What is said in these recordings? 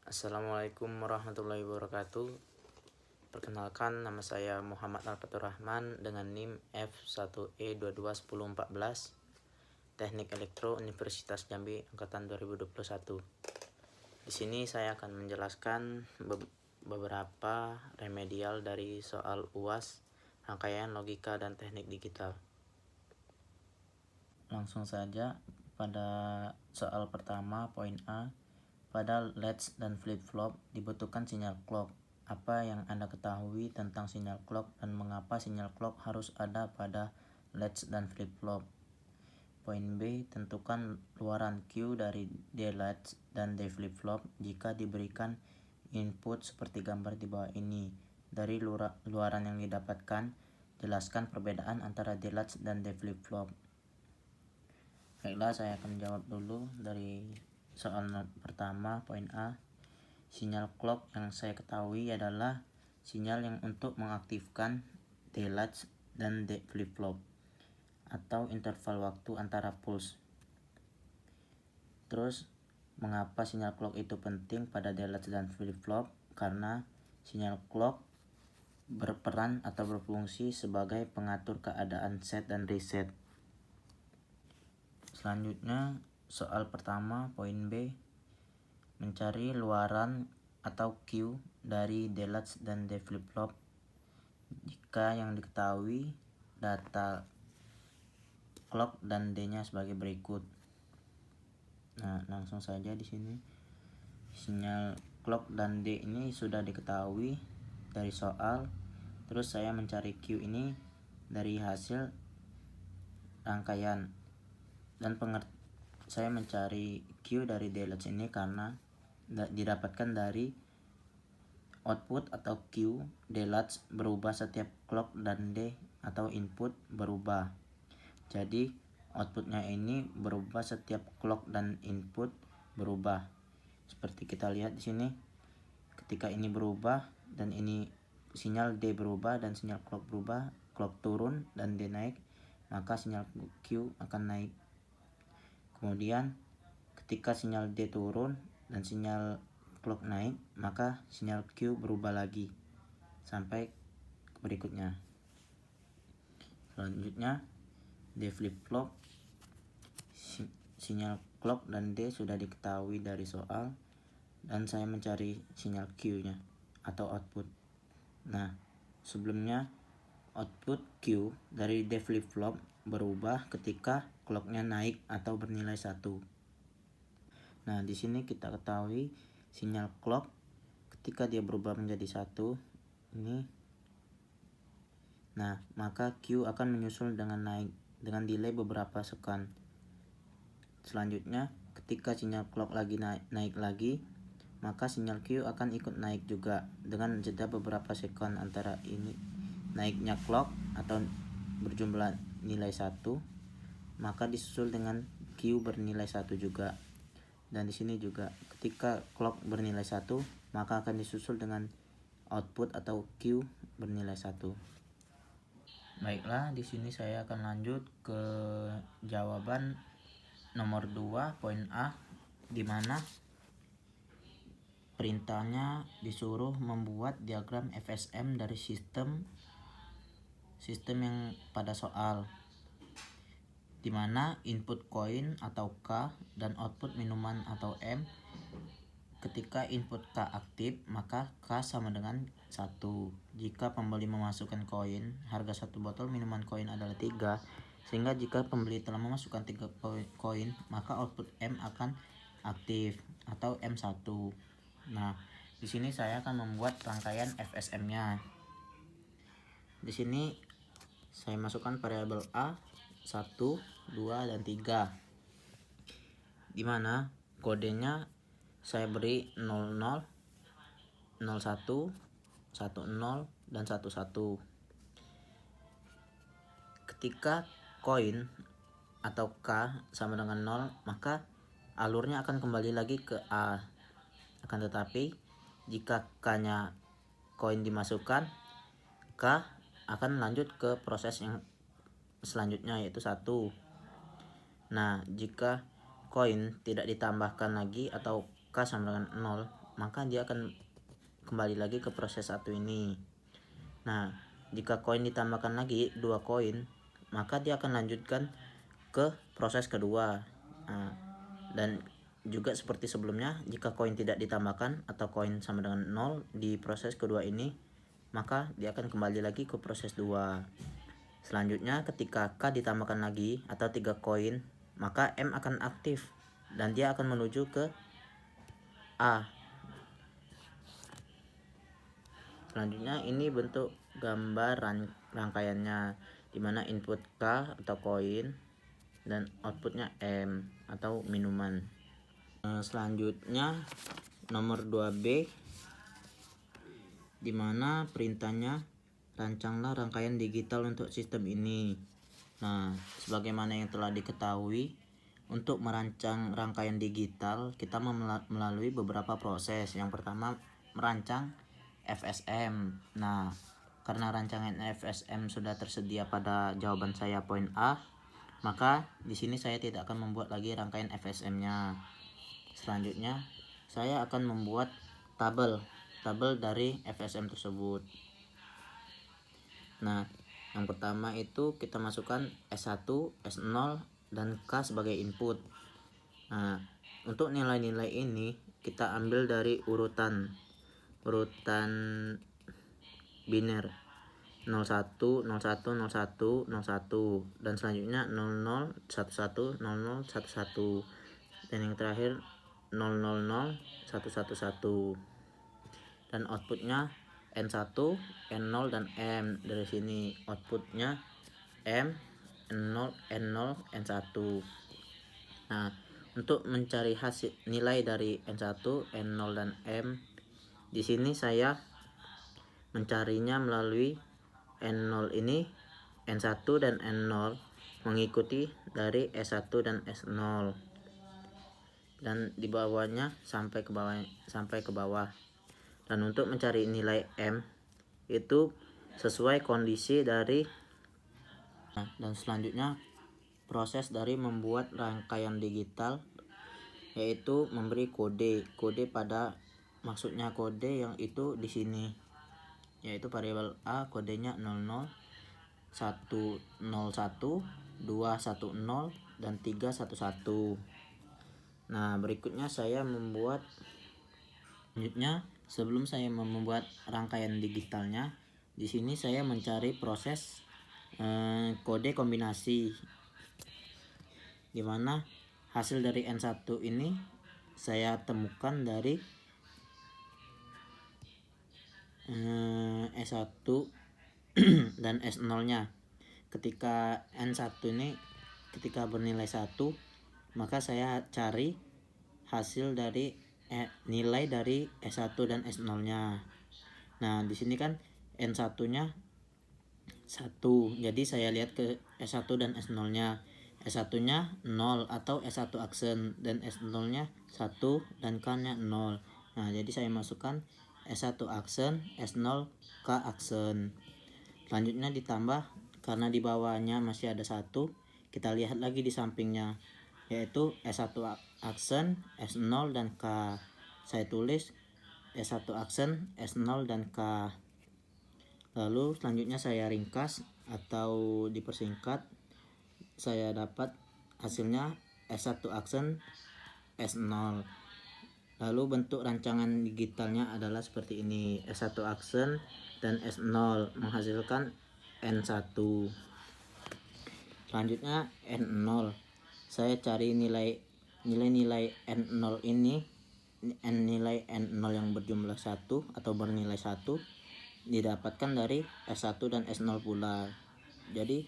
Assalamualaikum warahmatullahi wabarakatuh. Perkenalkan, nama saya Muhammad Alfatur Rahman dengan NIM F1E221014, Teknik Elektro Universitas Jambi angkatan 2021. Di sini saya akan menjelaskan beberapa remedial dari soal UAS, rangkaian logika dan teknik digital. Langsung saja pada soal pertama, poin A. Pada latch dan flip-flop dibutuhkan sinyal clock. Apa yang Anda ketahui tentang sinyal clock dan mengapa sinyal clock harus ada pada latch dan flip-flop? Poin B. Tentukan luaran Q dari D latch dan D flip-flop jika diberikan input seperti gambar di bawah ini. Dari luaran yang didapatkan, jelaskan perbedaan antara D latch dan D flip-flop. Baiklah, saya akan jawab dulu dari soal pertama, poin A. Sinyal clock yang saya ketahui adalah sinyal yang untuk mengaktifkan D latch dan D flip-flop atau interval waktu antara pulse. Terus, mengapa sinyal clock itu penting pada D latch dan flip-flop? Karena sinyal clock berperan atau berfungsi sebagai pengatur keadaan set dan reset. Selanjutnya, soal pertama, poin B. Mencari luaran atau Q dari D latch dan D flip-flop jika yang diketahui data clock dan D-nya sebagai berikut. Nah, langsung saja di sini. Sinyal clock dan D ini sudah diketahui dari soal. Terus saya mencari Q ini dari hasil rangkaian dan saya mencari Q dari D latch ini karena didapatkan dari output atau Q D latch berubah setiap clock dan D atau input berubah. Jadi outputnya ini berubah setiap clock dan input berubah. Seperti kita lihat di sini, ketika ini berubah dan ini sinyal D berubah dan sinyal clock berubah, clock turun dan D naik, maka sinyal Q akan naik. Kemudian ketika sinyal D turun dan sinyal clock naik, maka sinyal Q berubah lagi sampai berikutnya. Selanjutnya, D flip-flop, sinyal clock dan D sudah diketahui dari soal dan saya mencari sinyal Q nya atau output. Nah, sebelumnya output Q dari D flip-flop berubah ketika clocknya naik atau bernilai 1. Nah, di sini kita ketahui sinyal clock ketika dia berubah menjadi 1 ini. Nah, maka Q akan menyusul dengan naik dengan delay beberapa second. Selanjutnya, ketika sinyal clock lagi naik lagi, maka sinyal Q akan ikut naik juga dengan jeda beberapa second antara ini naiknya clock atau berjumlah nilai 1, maka disusul dengan Q bernilai 1 juga. Dan di sini juga ketika clock bernilai 1, maka akan disusul dengan output atau Q bernilai 1. Baiklah, di sini saya akan lanjut ke jawaban nomor 2, poin A, di mana perintahnya disuruh membuat diagram FSM dari sistem yang pada soal, di mana input koin atau K dan output minuman atau M. Ketika input K aktif, maka K sama dengan 1. Jika pembeli memasukkan koin, harga 1 botol minuman koin adalah 3. Sehingga jika pembeli telah memasukkan 3 koin, maka output M akan aktif atau M1. Nah, di sini saya akan membuat rangkaian FSM-nya. Di sini saya masukkan variabel A 1, 2 dan 3. Di mana kodenya saya beri 00, 01, 10 dan 11. Ketika koin atau K sama dengan 0, maka alurnya akan kembali lagi ke A. Akan tetapi jika K-nya koin dimasukkan, K akan lanjut ke proses yang selanjutnya yaitu 1. Nah, jika koin tidak ditambahkan lagi atau K sama dengan 0, maka dia akan kembali lagi ke proses 1 ini. Nah, jika koin ditambahkan lagi 2 koin, maka dia akan lanjutkan ke proses kedua. Nah, dan juga seperti sebelumnya, jika koin tidak ditambahkan atau koin sama dengan 0 di proses kedua ini, maka dia akan kembali lagi ke proses 2. Selanjutnya ketika K ditambahkan lagi atau 3 koin, maka M akan aktif dan dia akan menuju ke A. Selanjutnya ini bentuk gambar rangkaiannya, dimana input K atau koin dan outputnya M atau minuman. Selanjutnya nomor 2B, dimana perintahnya rancanglah rangkaian digital untuk sistem ini. Nah, sebagaimana yang telah diketahui, untuk merancang rangkaian digital kita melalui beberapa proses. Yang pertama, merancang FSM. Nah, karena rancangan FSM sudah tersedia pada jawaban saya poin A, maka di sini saya tidak akan membuat lagi rangkaian FSM-nya. Selanjutnya, saya akan membuat tabel dari FSM tersebut. Nah, yang pertama itu kita masukkan S1, S0, dan K sebagai input. Nah, untuk nilai-nilai ini kita ambil dari urutan biner 01, 01, 01, 01, dan selanjutnya 00, 11, 00, 11, dan yang terakhir 000, 111, dan outputnya N1, N0, dan M. Dari sini outputnya M, N0, N0, N1. Nah, untuk mencari hasil nilai dari N1, N0, dan M, di sini saya mencarinya melalui N0 ini, N1 dan N0 mengikuti dari S1 dan S0, dan di bawahnya sampai ke bawah. Dan untuk mencari nilai M itu sesuai kondisi dari. Dan selanjutnya proses dari membuat rangkaian digital, yaitu memberi kode pada, maksudnya kode yang itu di sini, yaitu variabel A kodenya 00, 101, 210, dan 311. Nah, berikutnya saya membuat sebelum saya membuat rangkaian digitalnya, di sini saya mencari proses kode kombinasi, dimana hasil dari N1 ini saya temukan dari S1 dan S0 nya. Ketika N1 ini ketika bernilai 1, maka saya cari hasil dari nilai dari S1 dan S0 nya. Nah, di sini kan N1 nya 1, jadi saya lihat ke S1 dan S0 nya. S1 nya 0 atau S1 aksen, dan S0 nya 1 dan K nya 0. Nah, jadi saya masukkan S1 aksen, S0 K aksen. Selanjutnya ditambah, karena di bawahnya masih ada 1, kita lihat lagi di sampingnya, yaitu S1 aksen, S0, dan K. Saya tulis S1 aksen, S0, dan K. Lalu selanjutnya saya ringkas atau dipersingkat, saya dapat hasilnya S1 aksen, S0. Lalu bentuk rancangan digitalnya adalah seperti ini. S1 aksen dan S0 menghasilkan N1. Selanjutnya N0. Saya cari nilai N0 ini, nilai N0 yang berjumlah 1 atau bernilai 1 didapatkan dari S1 dan S0 pula. Jadi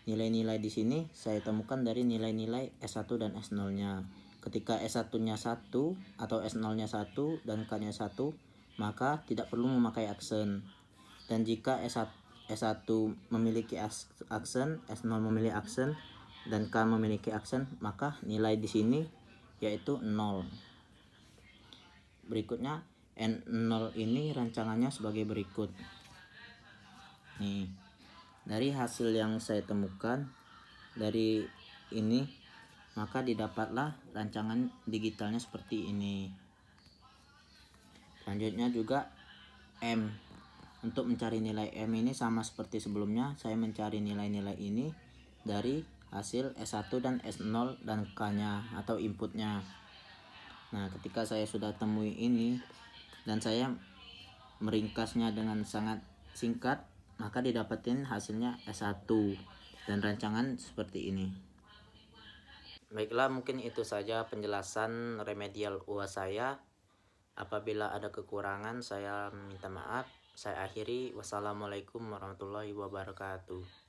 nilai-nilai di sini saya temukan dari nilai-nilai S1 dan S0-nya. Ketika S1-nya 1 atau S0-nya 1 dan K-nya 1, maka tidak perlu memakai aksen. Dan jika S1 memiliki aksen, S0 memiliki aksen, dan K memiliki aksen, maka nilai di sini yaitu 0. Berikutnya N0 ini rancangannya sebagai berikut. Nih, dari hasil yang saya temukan dari ini, maka didapatlah rancangan digitalnya seperti ini. Selanjutnya juga M. Untuk mencari nilai M ini sama seperti sebelumnya, saya mencari nilai-nilai ini dari hasil S1 dan S0 dan K-nya atau inputnya. Nah, ketika saya sudah temui ini dan saya meringkasnya dengan sangat singkat, maka didapatin hasilnya S1 dan rancangan seperti ini. Baiklah, mungkin itu saja penjelasan remedial UAS saya. Apabila ada kekurangan saya minta maaf. Saya akhiri. Wassalamualaikum warahmatullahi wabarakatuh.